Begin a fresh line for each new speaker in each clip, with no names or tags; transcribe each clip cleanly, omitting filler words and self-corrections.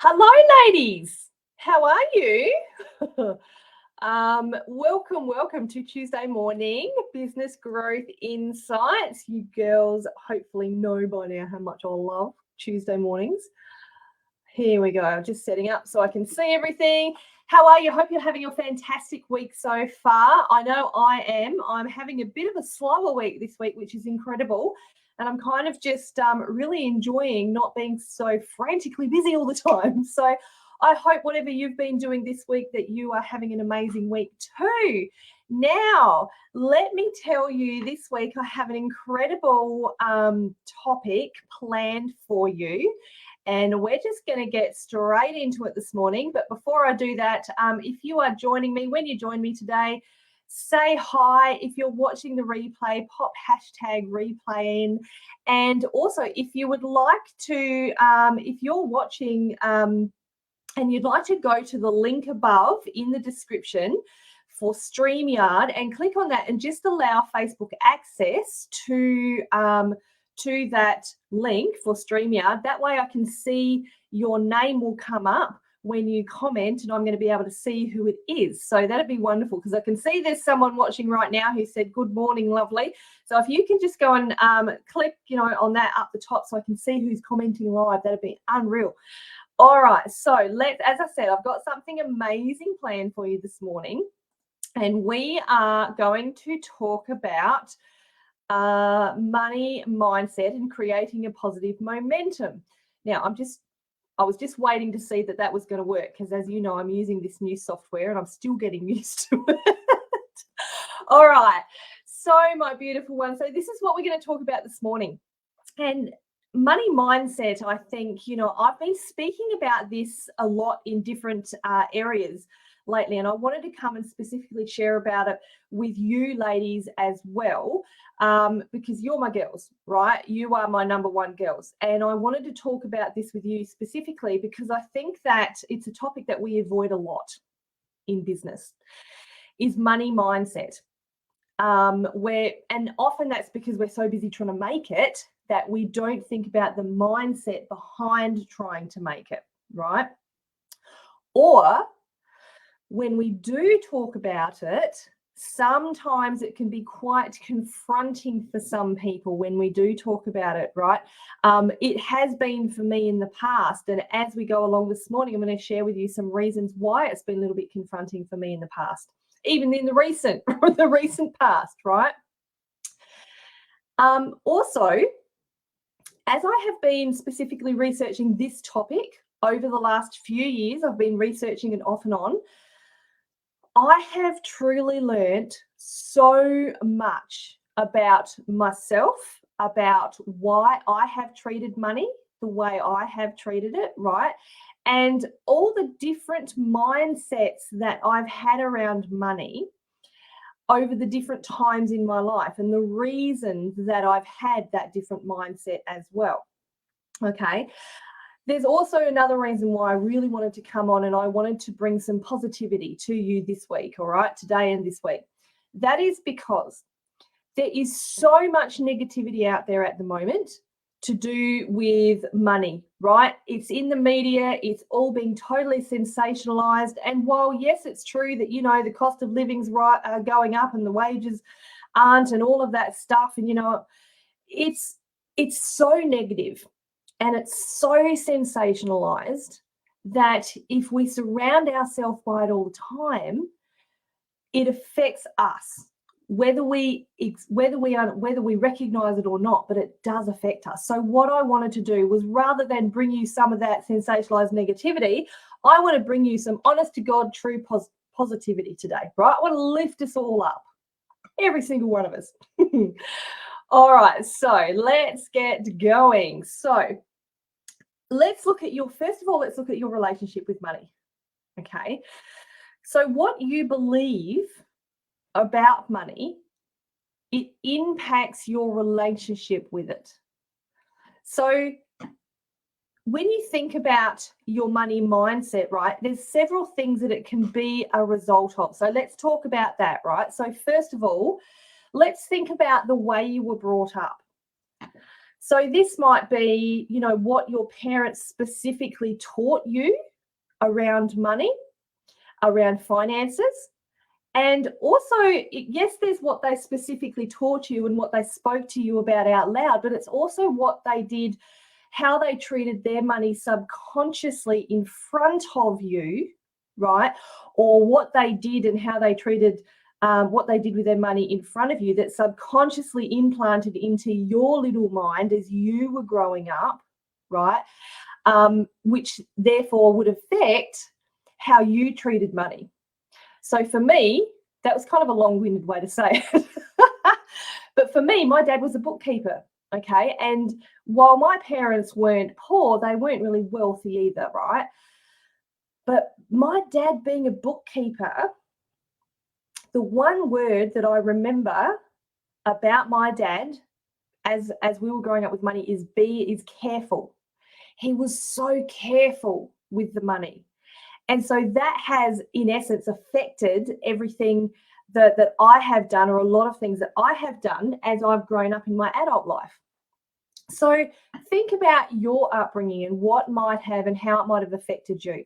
Hello, ladies. How are you? Welcome to Tuesday morning business growth insights. You girls hopefully know by now how much I love Tuesday mornings. Here we go. I'm just setting up so I can see everything. How are you? Hope you're having a fantastic week so far. I know I am. I'm having a bit of a slower week this week, which is incredible. And I'm kind of just really enjoying not being so frantically busy all the time. So I hope whatever you've been doing this week that you are having an amazing week too. Now, let me tell you, this week I have an incredible topic planned for you. And we're just going to get straight into it this morning. But before I do that, if you are joining me, when you join me today, say hi. If you're watching the replay, pop hashtag replay in. And also, if you would like to, if you're watching and you'd like to go to the link above in the description for StreamYard and click on that and just allow Facebook access to that link for StreamYard. That way I can see your name will come up when you comment and I'm going to be able to see who it is. So that'd be wonderful because I can see there's someone watching right now who said, good morning, lovely. So if you can just go and click, on that up the top so I can see who's commenting live, that'd be unreal. All right, so as I said, I've got something amazing planned for you this morning. And we are going to talk about money mindset and creating a positive momentum. Now, I was just waiting to see that was going to work because, as you know, I'm using this new software and I'm still getting used to it. All right. So, my beautiful one. So, this is what we're going to talk about this morning. And money mindset, I think, I've been speaking about this a lot in different areas lately, and I wanted to come and specifically share about it with you ladies as well, because you're my girls, right? You are my number one girls, and I wanted to talk about this with you specifically because I think that it's a topic that we avoid a lot in business, is money mindset. And often that's because we're so busy trying to make it that we don't think about the mindset behind trying to make it, right? Or when we do talk about it, sometimes it can be quite confronting for some people when we do talk about it, right? It has been for me in the past. And as we go along this morning, I'm going to share with you some reasons why it's been a little bit confronting for me in the past, even in the recent past, right? Also, as I have been specifically researching this topic over the last few years, I've been researching it off and on. I have truly learned so much about myself, about why I have treated money the way I have treated it, right? And all the different mindsets that I've had around money over the different times in my life and the reasons that I've had that different mindset as well. Okay. There's also another reason why I really wanted to come on and I wanted to bring some positivity to you this week, all right, today and this week. That is because there is so much negativity out there at the moment to do with money, right? It's in the media, it's all being totally sensationalized. And while, yes, it's true that, the cost of living's going up and the wages aren't and all of that stuff, and, it's so negative. And it's so sensationalized that if we surround ourselves by it all the time, it affects us, whether we recognize it or not, but it does affect us. So what I wanted to do was, rather than bring you some of that sensationalized negativity, I want to bring you some honest to God, true positivity today, right? I want to lift us all up, every single one of us. All right, so let's get going. So let's look at your relationship with money. Okay. So what you believe about money, it impacts your relationship with it. So when you think about your money mindset, right, there's several things that it can be a result of. So let's talk about that, right? So first of all, let's think about the way you were brought up. So this might be, you know, what your parents specifically taught you around money, around finances. And also, yes, there's what they specifically taught you and what they spoke to you about out loud, but it's also what they did, how they treated their money subconsciously in front of you, right? Or what they did and how they treated what they did with their money in front of you that subconsciously implanted into your little mind as you were growing up, right? Which therefore would affect how you treated money. So for me, that was kind of a long-winded way to say it. But for me, my dad was a bookkeeper, okay? And while my parents weren't poor, they weren't really wealthy either, right? But my dad being a bookkeeper, the one word that I remember about my dad as we were growing up with money is careful. He was so careful with the money. And so that has, in essence, affected everything that I have done, or a lot of things that I have done as I've grown up in my adult life. So think about your upbringing and what might have and how it might have affected you.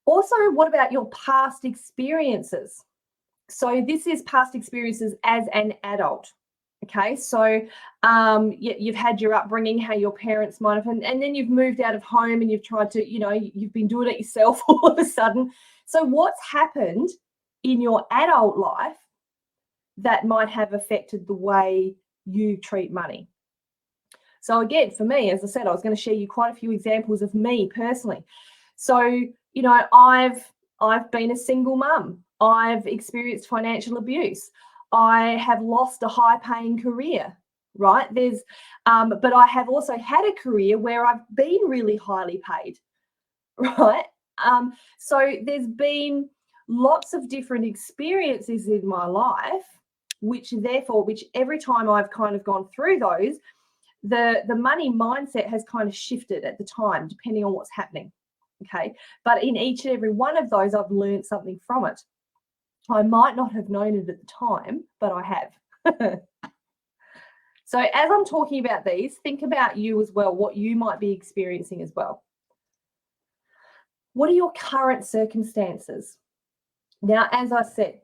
Also, what about your past experiences? So this is past experiences as an adult. Okay, so you've had your upbringing, how your parents might have, and then you've moved out of home and you've tried to, you know, you've been doing it yourself all of a sudden. So what's happened in your adult life that might have affected the way you treat money? So again, for me, as I said, I was going to share you quite a few examples of me personally. So, you know, I've been a single mum. I've experienced financial abuse. I have lost a high-paying career, right? But I have also had a career where I've been really highly paid, right? So there's been lots of different experiences in my life, which every time I've kind of gone through those, the money mindset has kind of shifted at the time, depending on what's happening. Okay, but in each and every one of those, I've learned something from it. I might not have known it at the time, but I have. So as I'm talking about these, think about you as well, what you might be experiencing as well. What are your current circumstances? Now, as I said,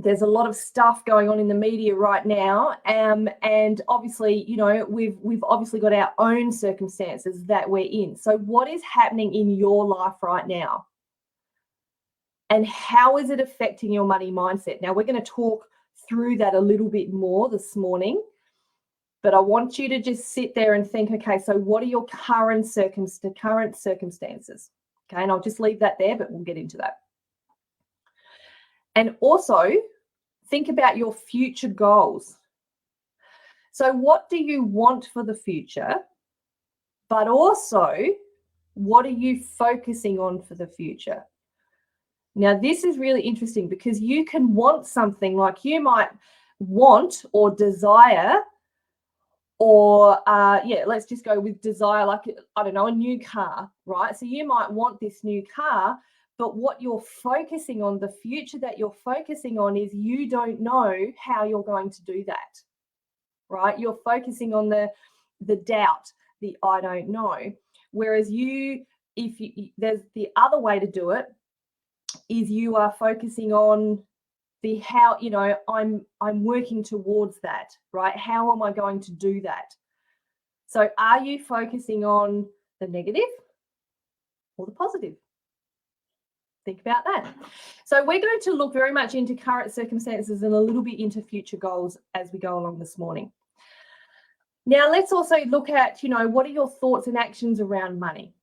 there's a lot of stuff going on in the media right now, and obviously, you know, we've obviously got our own circumstances that we're in. So what is happening in your life right now? And how is it affecting your money mindset? Now, we're going to talk through that a little bit more this morning, but I want you to just sit there and think, okay, so what are your current circumstances? Okay, and I'll just leave that there, but we'll get into that. And also, think about your future goals. So what do you want for the future? But also, what are you focusing on for the future? Now, this is really interesting because you can want something, like you might want or desire, or let's just go with desire, like, I don't know, a new car, right? So you might want this new car, but what you're focusing on, the future that you're focusing on, is you don't know how you're going to do that, right? You're focusing on the doubt, the I don't know. Whereas there's the other way to do it, is you are focusing on the how, you know, I'm working towards that, right? How am I going to do that? So are you focusing on the negative or the positive? Think about that. So we're going to look very much into current circumstances and a little bit into future goals as we go along this morning. Now, let's also look at, you know, what are your thoughts and actions around money?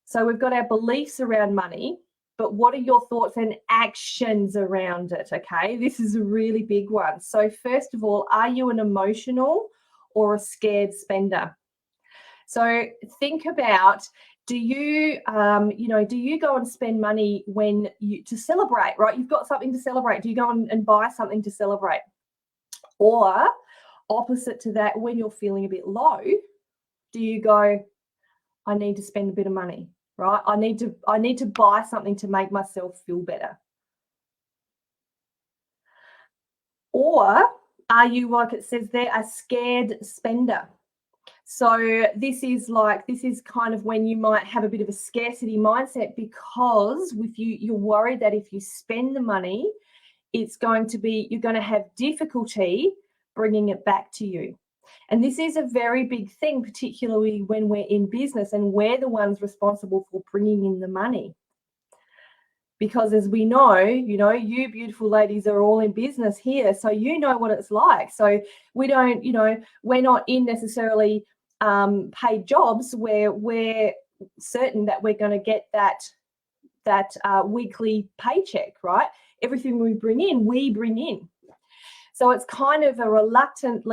So we've got our beliefs around money, but what are your thoughts and actions around it? Okay, this is a really big one. So first of all, are you an emotional or a scared spender? So think about, do you go and spend money to celebrate, right? You've got something to celebrate. Do you go and buy something to celebrate? Or opposite to that, when you're feeling a bit low, do you go, I need to spend a bit of money, right? I need to buy something to make myself feel better. Or Are you, like it says there, a scared spender? So this is kind of when you might have a bit of a scarcity mindset, because with you're worried that if you spend the money, you're going to have difficulty bringing it back to you. And this is a very big thing, particularly when we're in business and we're the ones responsible for bringing in the money. Because as we know, you beautiful ladies are all in business here, so you know what it's like. So we don't, we're not in necessarily paid jobs where we're certain that we're going to get that weekly paycheck, right? Everything we bring in. So it's kind of a reluctant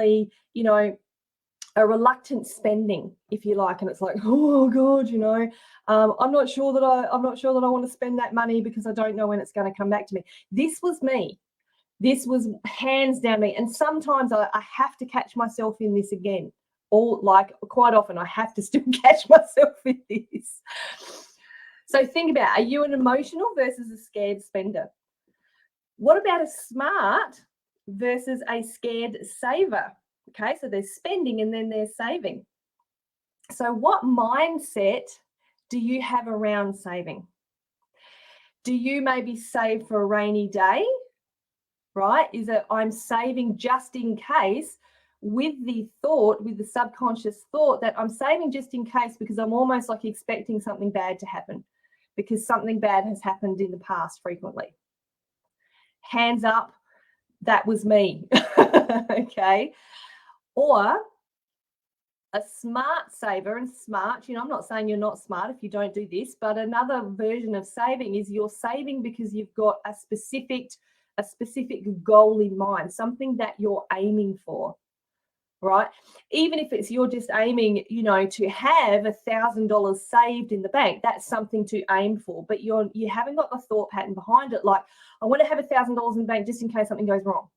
spending, if you like, and it's like, oh God, I'm not sure that I want to spend that money because I don't know when it's going to come back to me. This was me. This was hands down me. And sometimes I have to catch myself in this again. Quite often I have to still catch myself in this. So think about, are you an emotional versus a scared spender? What about a smart versus a scared saver? Okay, so there's spending and then there's saving. So what mindset do you have around saving? Do you maybe save for a rainy day, right? Is it I'm saving just in case, with the subconscious thought that I'm saving just in case because I'm almost like expecting something bad to happen, because something bad has happened in the past frequently. Hands up, that was me. Okay. Or a smart saver, and smart, I'm not saying you're not smart if you don't do this, but another version of saving is you're saving because you've got a specific goal in mind, something that you're aiming for, right? Even if it's you're just aiming, to have $1,000 saved in the bank, that's something to aim for, but you haven't got the thought pattern behind it. Like, I want to have $1,000 in the bank just in case something goes wrong.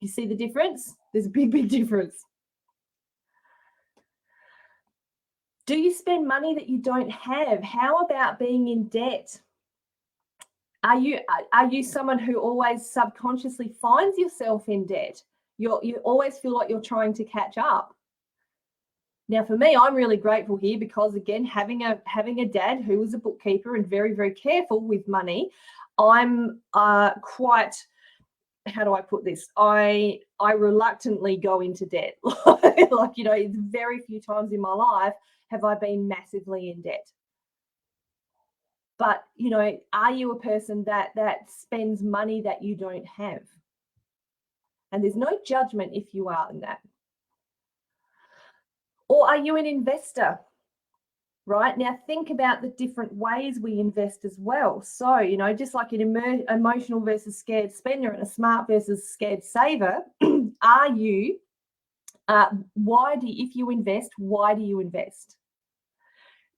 You see the difference? There's a big, big difference. Do you spend money that you don't have? How about being in debt? Are you someone who always subconsciously finds yourself in debt? You always feel like you're trying to catch up. Now, for me, I'm really grateful here because, again, having a dad who was a bookkeeper and very, very careful with money, I'm quite, how do I put this? I reluctantly go into debt. It's very few times in my life have I been massively in debt. But, are you a person that spends money that you don't have? And there's no judgment if you are in that. Or are you an investor? Right? Now, think about the different ways we invest as well. So, just like an emotional versus scared spender and a smart versus scared saver, are you, if you invest, why do you invest?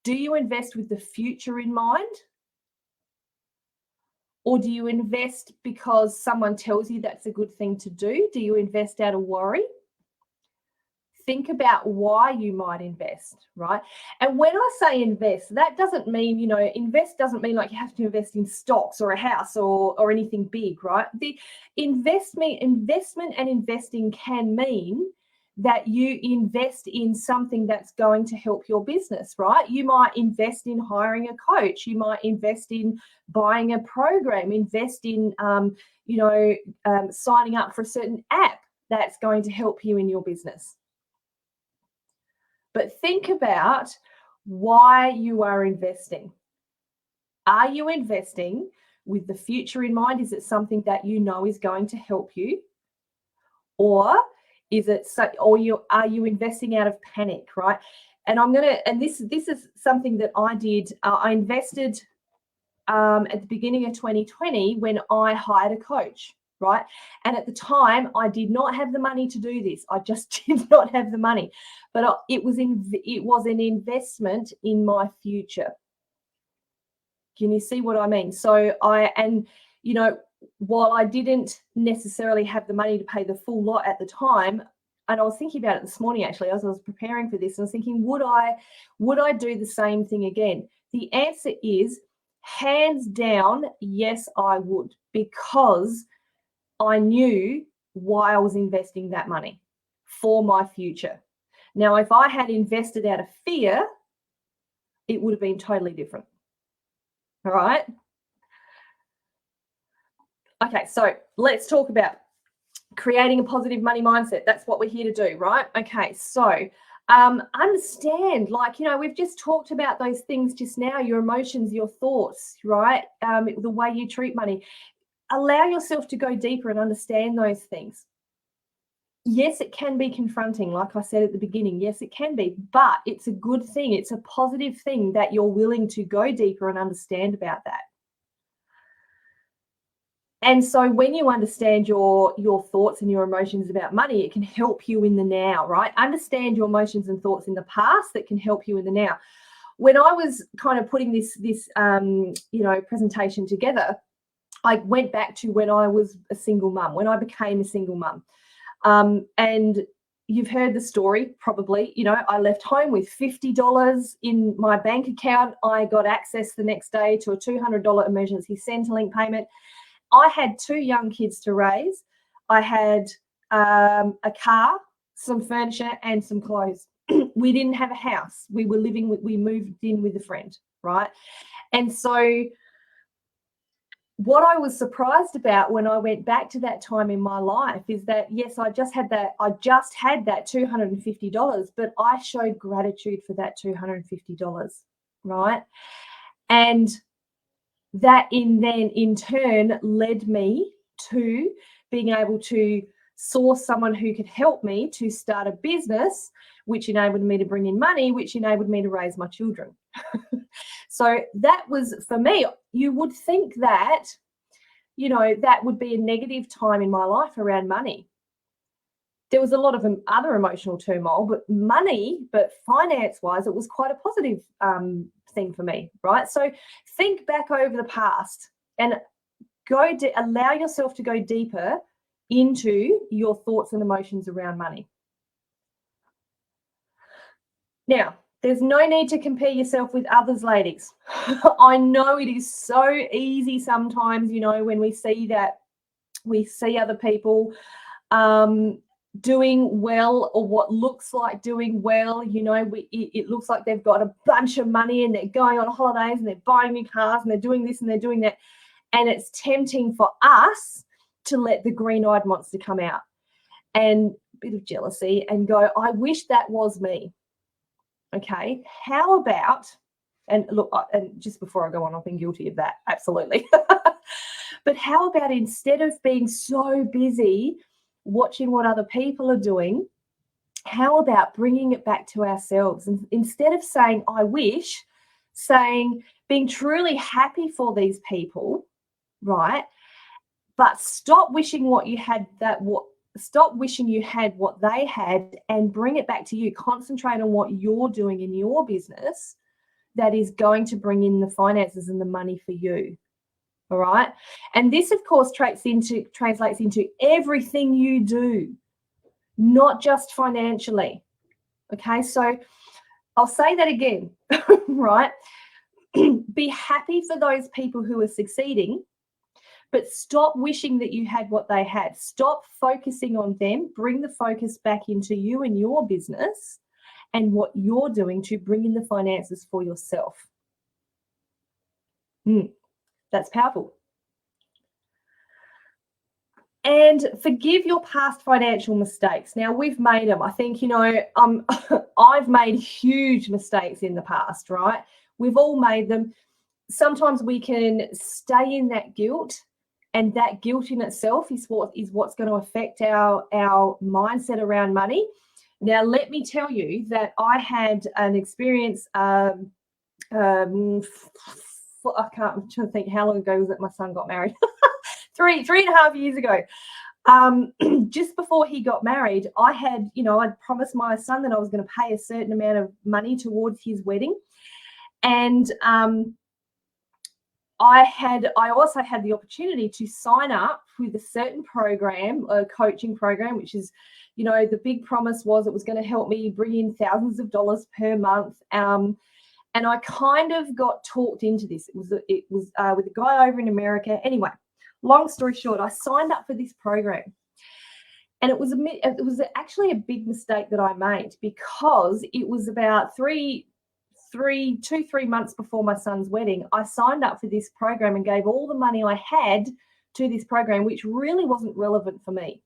Do you invest with the future in mind? Or do you invest because someone tells you that's a good thing to do? Do you invest out of worry? Think about why you might invest, right? And when I say invest, that doesn't mean, invest doesn't mean like you have to invest in stocks or a house or anything big, right? The investment and investing can mean that you invest in something that's going to help your business, right? You might invest in hiring a coach. You might invest in buying a program, invest in, signing up for a certain app that's going to help you in your business. But think about why you are investing. Are you investing with the future in mind? Is it something that you know is going to help you? Or are you investing out of panic, right? And this is something that I did. I invested at the beginning of 2020 when I hired a coach, right? And at the time, I did not have the money to do this. I just did not have the money, but it was an investment in my future. Can you see what I mean? So while I didn't necessarily have the money to pay the full lot at the time, and I was thinking about it this morning actually as I was preparing for this, and I was thinking, would I do the same thing again? The answer is hands down, yes, I would, because I knew why I was investing that money for my future. Now, if I had invested out of fear, it would have been totally different. All right. Okay, so let's talk about creating a positive money mindset. That's what we're here to do, right? Okay, so understand, like, you know, we've just talked about those things just now, your emotions, your thoughts, right? The way you treat money. Allow yourself to go deeper and understand those things. Yes, it can be confronting, like I said at the beginning. Yes, it can be, but it's a good thing. It's a positive thing that you're willing to go deeper and understand about that. And so when you understand your thoughts and your emotions about money, it can help you in the now, right? Understand your emotions and thoughts in the past that can help you in the now. When I was kind of putting this presentation together, I went back to when I was a single mum, when I became a single mum. And you've heard the story probably. You know, I left home with $50 in my bank account. I got access the next day to a $200 emergency Centrelink payment. I had 2 young kids to raise. I had a car, some furniture, and some clothes. We didn't have a house. We moved in with a friend, right? And so what I was surprised about when I went back to that time in my life is that, yes, I just had that $250, but I showed gratitude for that $250, right? And that in turn led me to being able to source someone who could help me to start a business, which enabled me to bring in money, which enabled me to raise my children. So that was, for me, you would think that, you know, that would be a negative time in my life around money. There was a lot of other emotional turmoil, but finance-wise, it was quite a positive thing for me, right? So think back over the past and allow yourself to go deeper into your thoughts and emotions around money. Now, there's no need to compare yourself with others, ladies. I know it is so easy sometimes, you know, when we see other people doing well, or what looks like doing well. You know, it looks like they've got a bunch of money and they're going on holidays and they're buying new cars and they're doing this and they're doing that. And it's tempting for us to let the green-eyed monster come out and a bit of jealousy and go, I wish that was me. Okay, how about, and look, and just before I go on, I've been guilty of that, absolutely. But how about, instead of being so busy watching what other people are doing, how about bringing it back to ourselves? And instead of saying, I wish, being truly happy for these people, right? But stop wishing stop wishing you had what they had and bring it back to you. Concentrate on what you're doing in your business that is going to bring in the finances and the money for you. All right. And this, of course, translates into everything you do, not just financially. Okay. So I'll say that again, right? Be happy for those people who are succeeding, but stop wishing that you had what they had. Stop focusing on them. Bring the focus back into you and your business and what you're doing to bring in the finances for yourself. That's powerful. And forgive your past financial mistakes. Now, we've made them. I think, you know, I've made huge mistakes in the past, right? We've all made them. Sometimes we can stay in that guilt, and that guilt in itself is what's going to affect our mindset around money. Now, let me tell you that I had an experience. I'm trying to think how long ago was it my son got married. three and a half years ago. Just before he got married, I'd promised my son that I was going to pay a certain amount of money towards his wedding, and I also had the opportunity to sign up with a certain program, a coaching program, which is, you know, the big promise was it was going to help me bring in thousands of dollars per month. And I kind of got talked into this. It was with a guy over in America. Anyway, long story short, I signed up for this program. And it was actually a big mistake that I made, because it was about 3 months before my son's wedding. I signed up for this program and gave all the money I had to this program, which really wasn't relevant for me.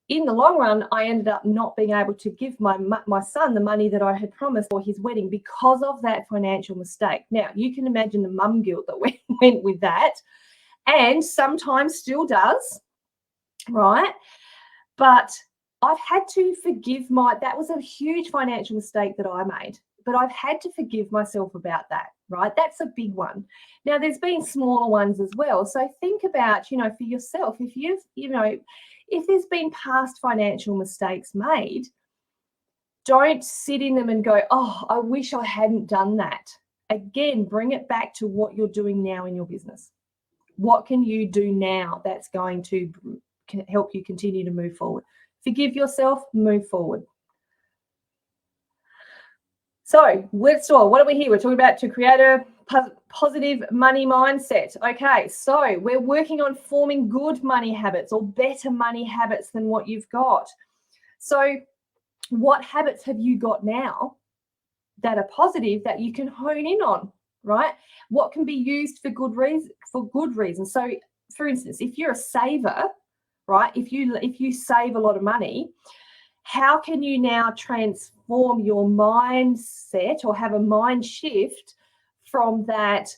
In the long run, I ended up not being able to give my son the money that I had promised for his wedding because of that financial mistake. Now, you can imagine the mum guilt that went with that, and sometimes still does, right? But I've had to forgive that was a huge financial mistake that I made, but I've had to forgive myself about that, right? That's a big one. Now, there's been smaller ones as well. So think about, for yourself, if there's been past financial mistakes made, don't sit in them and go, oh, I wish I hadn't done that. Again, bring it back to what you're doing now in your business. What can you do now that's going to help you continue to move forward? Forgive yourself, move forward. So what are we here? We're talking about to create a positive money mindset. Okay, so we're working on forming good money habits or better money habits than what you've got. So what habits have you got now that are positive that you can hone in on, right? What can be used for good reason? So for instance, if you're a saver, right? If you save a lot of money, how can you now transform your mindset or have a mind shift from that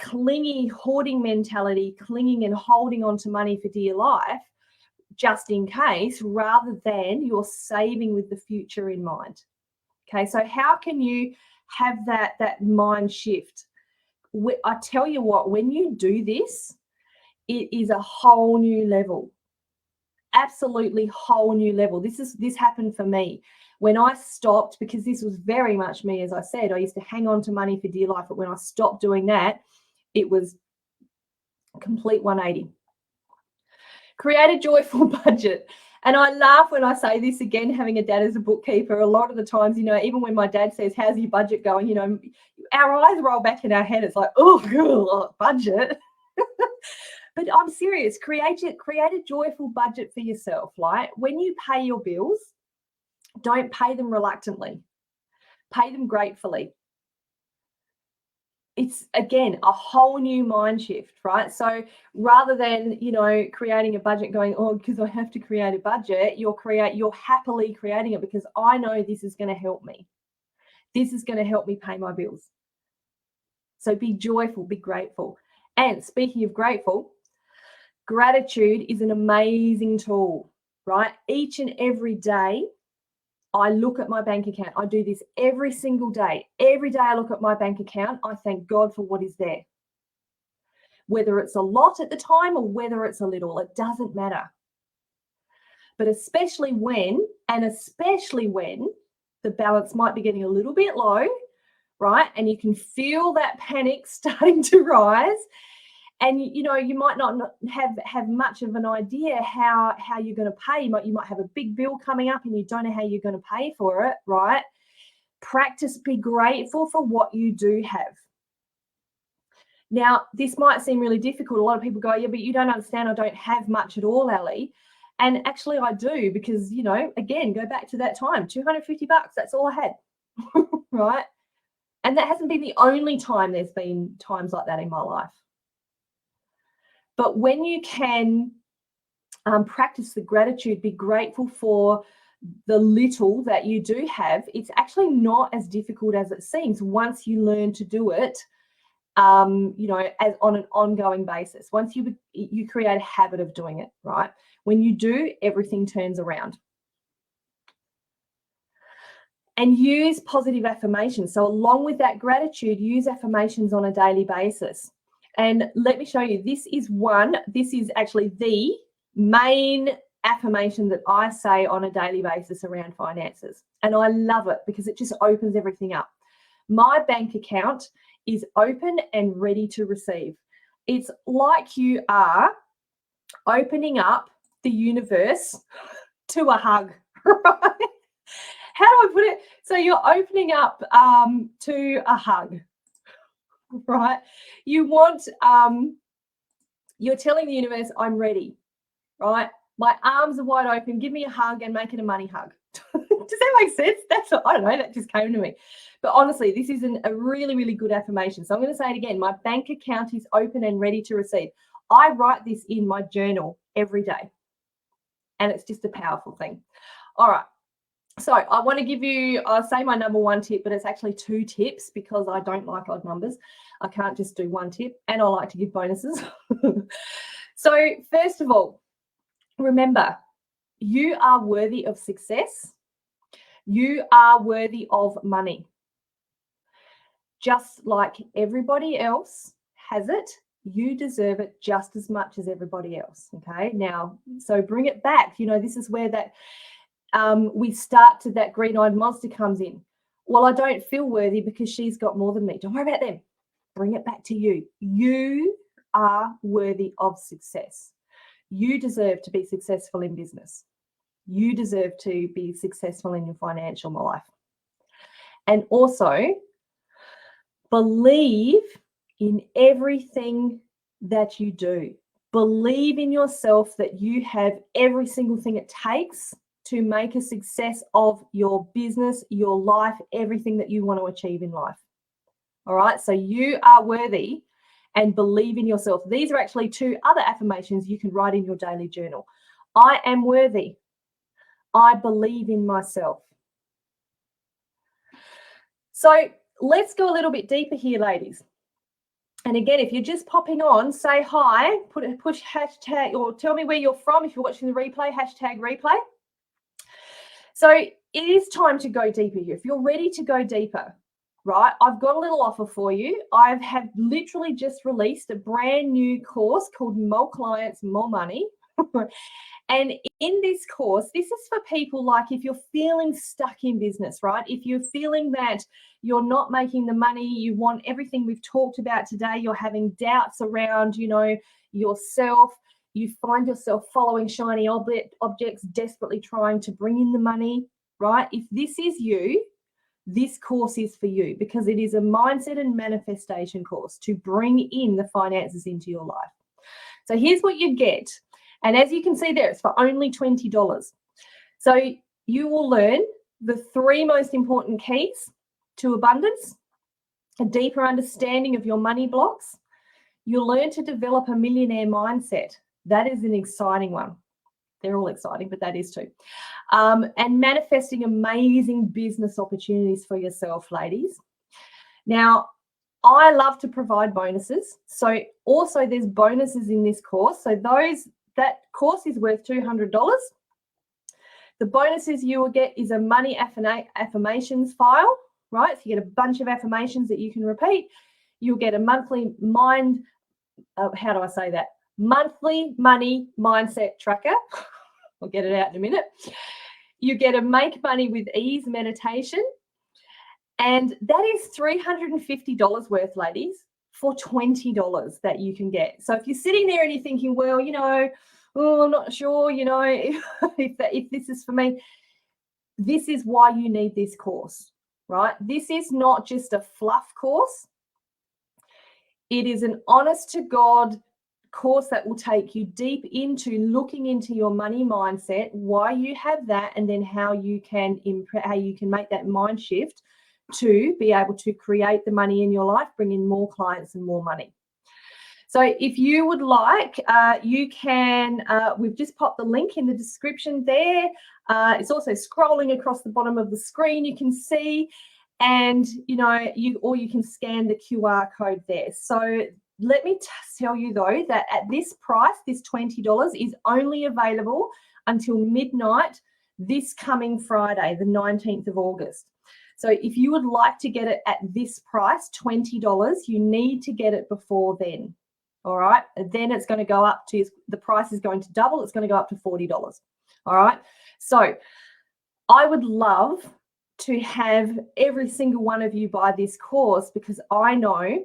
clingy hoarding mentality, clinging and holding on to money for dear life, just in case, rather than you're saving with the future in mind? Okay, so how can you have that mind shift? I tell you what, when you do this, it is a whole new level. Absolutely whole new level. This happened for me when I stopped, because this was very much me. As I said, I used to hang on to money for dear life, but when I stopped doing that, it was a complete 180. Create a joyful budget. And I laugh when I say this, again, having a dad as a bookkeeper. A lot of the times, even when my dad says, how's your budget going, our eyes roll back in our head. It's like, oh, budget. But I'm serious. Create a joyful budget for yourself. Like, when you pay your bills, don't pay them reluctantly. Pay them gratefully. It's, again, a whole new mind shift, right? So rather than, creating a budget going, oh, because I have to create a budget, you're happily creating it because I know this is going to help me. This is going to help me pay my bills. So be joyful, be grateful. And speaking of grateful, gratitude is an amazing tool, right? Each and every day, I look at my bank account. I do this every single day. Every day I look at my bank account, I thank God for what is there. Whether it's a lot at the time or whether it's a little, it doesn't matter. But especially when the balance might be getting a little bit low, right? And you can feel that panic starting to rise. And, you might not have much of an idea how you're going to pay. You might have a big bill coming up and you don't know how you're going to pay for it, right? Practice, be grateful for what you do have. Now, this might seem really difficult. A lot of people go, yeah, but you don't understand. I don't have much at all, Ali. And actually I do, because, again, go back to that time, $250, that's all I had, right? And that hasn't been the only time. There's been times like that in my life. But when you can practice the gratitude, be grateful for the little that you do have, it's actually not as difficult as it seems once you learn to do it, as on an ongoing basis. Once you create a habit of doing it, right? When you do, everything turns around. And use positive affirmations. So along with that gratitude, use affirmations on a daily basis. And let me show you, this is actually the main affirmation that I say on a daily basis around finances. And I love it because it just opens everything up. My bank account is open and ready to receive. It's like you are opening up the universe to a hug, right? How do I put it? So you're opening up to a hug. Right? You want, you're telling the universe, I'm ready, right? My arms are wide open. Give me a hug and make it a money hug. Does that make sense? I don't know. That just came to me. But honestly, this is a really, really good affirmation. So I'm going to say it again. My bank account is open and ready to receive. I write this in my journal every day. And it's just a powerful thing. All right. So I want to give you, I'll say my number one tip, but it's actually 2 tips because I don't like odd numbers. I can't just do 1 tip, and I like to give bonuses. So first of all, remember, you are worthy of success. You are worthy of money. Just like everybody else has it, you deserve it just as much as everybody else. Okay. Now, so bring it back. This is where that we start to that green-eyed monster comes in. Well, I don't feel worthy because she's got more than me. Don't worry about them. Bring it back to you. You are worthy of success. You deserve to be successful in business. You deserve to be successful in your financial life. And also, believe in everything that you do. Believe in yourself that you have every single thing it takes to make a success of your business, your life, everything that you want to achieve in life. All right, so you are worthy and believe in yourself. These are actually 2 other affirmations you can write in your daily journal. I am worthy. I believe in myself. So let's go a little bit deeper here, ladies. And again, if you're just popping on, say hi, push hashtag, or tell me where you're from if you're watching the replay, hashtag replay. So it is time to go deeper here. If you're ready to go deeper, right, I've got a little offer for you. I have literally just released a brand new course called More Clients, More Money. And in this course, this is for people like if you're feeling stuck in business, right? If you're feeling that you're not making the money, you want everything we've talked about today, you're having doubts around, yourself, you find yourself following shiny objects, desperately trying to bring in the money, right? If this is you, this course is for you because it is a mindset and manifestation course to bring in the finances into your life. So here's what you get. And as you can see there, it's for only $20. So you will learn the 3 most important keys to abundance, a deeper understanding of your money blocks. You'll learn to develop a millionaire mindset. That is an exciting one. They're all exciting, but that is too. And manifesting amazing business opportunities for yourself, ladies. Now, I love to provide bonuses. So also there's bonuses in this course. So that course is worth $200. The bonuses you will get is a money affirmations file, right? So you get a bunch of affirmations that you can repeat. You'll get a monthly monthly money mindset tracker. I'll get it out in a minute. You get a Make Money with Ease meditation. And that is $350 worth, ladies, for $20 that you can get. So if you're sitting there and you're thinking, well, I'm not sure, if this is for me, this is why you need this course, right? This is not just a fluff course. It is an honest to God course that will take you deep into looking into your money mindset, why you have that, and then how you can make that mind shift to be able to create the money in your life, bring in more clients and more money. So if you would like, you can, we've just popped the link in the description there. It's also scrolling across the bottom of the screen, you can see, and you can scan the QR code there. So let me tell you though, that at this price, this $20 is only available until midnight this coming Friday, the 19th of August. So if you would like to get it at this price, $20, you need to get it before then. All right. And then it's going to go up to, the price is going to double. It's going to go up to $40. All right. So I would love to have every single one of you buy this course, because I know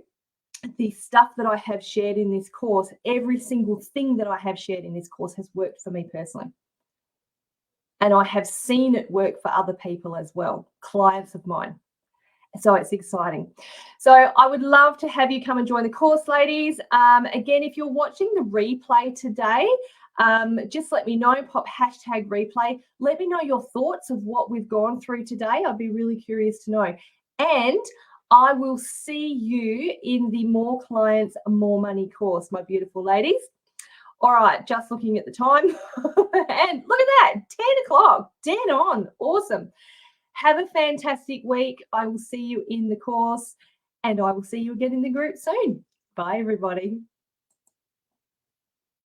the stuff that I have shared in this course, every single thing that I have shared in this course has worked for me personally. And I have seen it work for other people as well, clients of mine. So it's exciting. So I would love to have you come and join the course, ladies. Again, if you're watching the replay today, Just let me know, pop hashtag replay. Let me know your thoughts of what we've gone through today. I'd be really curious to know. And I will see you in the More Clients, More Money course, my beautiful ladies. All right, just looking at the time. And look at that, 10 o'clock, dead on. Awesome. Have a fantastic week. I will see you in the course, and I will see you again in the group soon. Bye, everybody.